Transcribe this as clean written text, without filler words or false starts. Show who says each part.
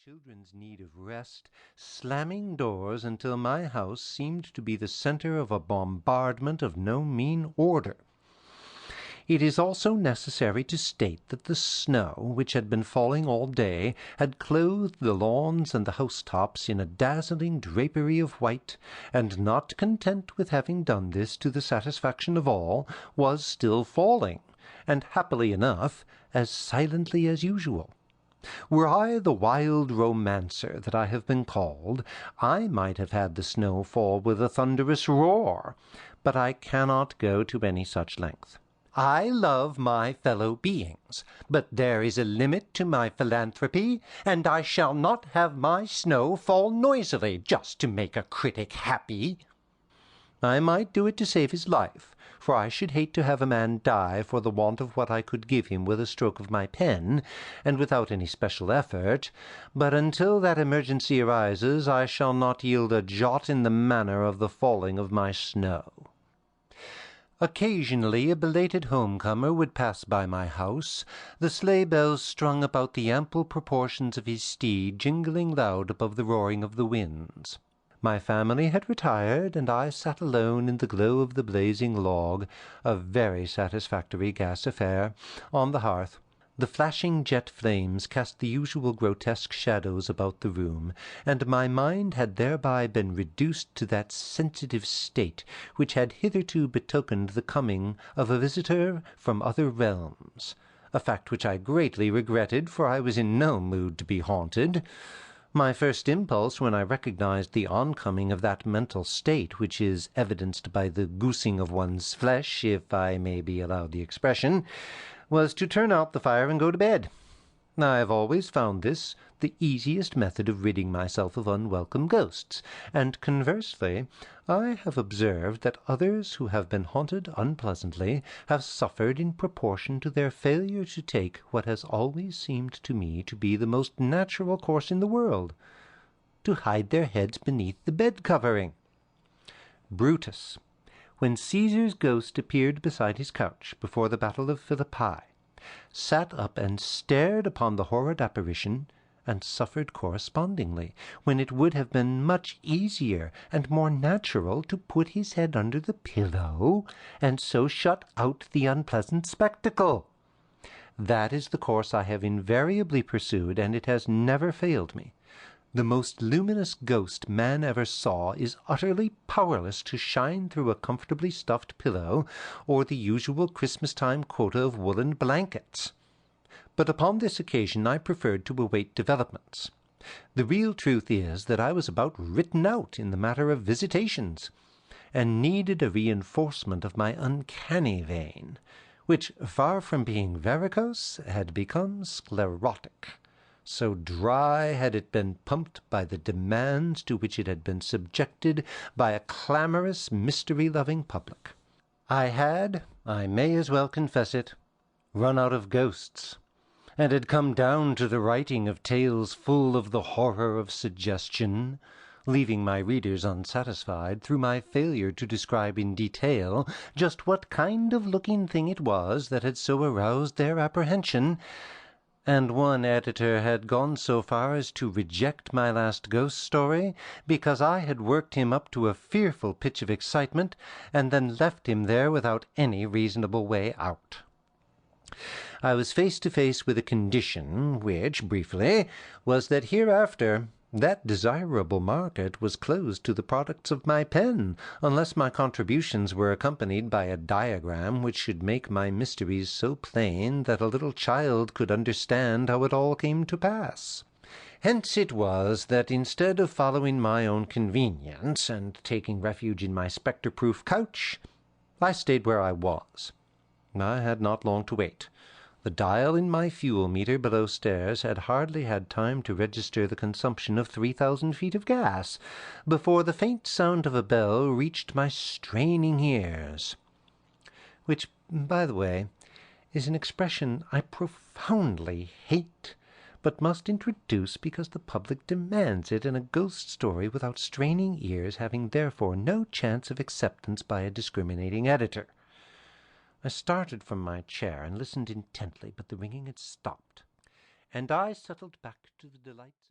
Speaker 1: children's need of rest, slamming doors until my house seemed to be the center of a bombardment of no mean order. It is also necessary to state that the snow, which had been falling all day, had clothed the lawns and the housetops in a dazzling drapery of white, and not content with having done this to the satisfaction of all, was still falling, and happily enough, as silently as usual. Were I the wild romancer that I have been called, I might have had the snow fall with a thunderous roar, but I cannot go to any such length. I love my fellow beings, but there is a limit to my philanthropy, and I shall not have my snow fall noisily just to make a critic happy. I might do it to save his life, for I should hate to have a man die for the want of what I could give him with a stroke of my pen, and without any special effort, but until that emergency arises I shall not yield a jot in the manner of the falling of my snow. Occasionally a belated homecomer would pass by my house, the sleigh bells strung about the ample proportions of his steed jingling loud above the roaring of the winds. My family had retired, and I sat alone in the glow of the blazing log, a very satisfactory gas affair, on the hearth. The flashing jet flames cast the usual grotesque shadows about the room, and my mind had thereby been reduced to that sensitive state which had hitherto betokened the coming of a visitor from other realms, a fact which I greatly regretted, for I was in no mood to be haunted. My first impulse, when I recognized the oncoming of that mental state which is evidenced by the goosing of one's flesh, if I may be allowed the expression, was to turn out the fire and go to bed. I have always found this the easiest method of ridding myself of unwelcome ghosts, and conversely, I have observed that others who have been haunted unpleasantly have suffered in proportion to their failure to take what has always seemed to me to be the most natural course in the world, to hide their heads beneath the bed-covering. Brutus, when Caesar's ghost appeared beside his couch before the battle of Philippi, sat up and stared upon the horrid apparition, and suffered correspondingly, when it would have been much easier and more natural to put his head under the pillow, and so shut out the unpleasant spectacle. That is the course I have invariably pursued, and it has never failed me. The most luminous ghost man ever saw is utterly powerless to shine through a comfortably stuffed pillow or the usual Christmas-time quota of woolen blankets. But upon this occasion I preferred to await developments. The real truth is that I was about written out in the matter of visitations, and needed a reinforcement of my uncanny vein, which, far from being varicose, had become sclerotic. So dry had it been pumped by the demands to which it had been subjected by a clamorous, mystery-loving public. I had, I may as well confess it, run out of ghosts, and had come down to the writing of tales full of the horror of suggestion, leaving my readers unsatisfied through my failure to describe in detail just what kind of looking thing it was that had so aroused their apprehension, and one editor had gone so far as to reject my last ghost story because I had worked him up to a fearful pitch of excitement and then left him there without any reasonable way out. I was face to face with a condition which, briefly, was that hereafter that desirable market was closed to the products of my pen, unless my contributions were accompanied by a diagram which should make my mysteries so plain that a little child could understand how it all came to pass. Hence it was that instead of following my own convenience and taking refuge in my spectre-proof couch, I stayed where I was. I had not long to wait. The dial in my fuel meter below stairs had hardly had time to register the consumption of 3,000 feet of gas before the faint sound of a bell reached my straining ears, which, by the way, is an expression I profoundly hate, but must introduce because the public demands it in a ghost story without straining ears having therefore no chance of acceptance by a discriminating editor. I started from my chair and listened intently, but the ringing had stopped, and I settled back to the delights of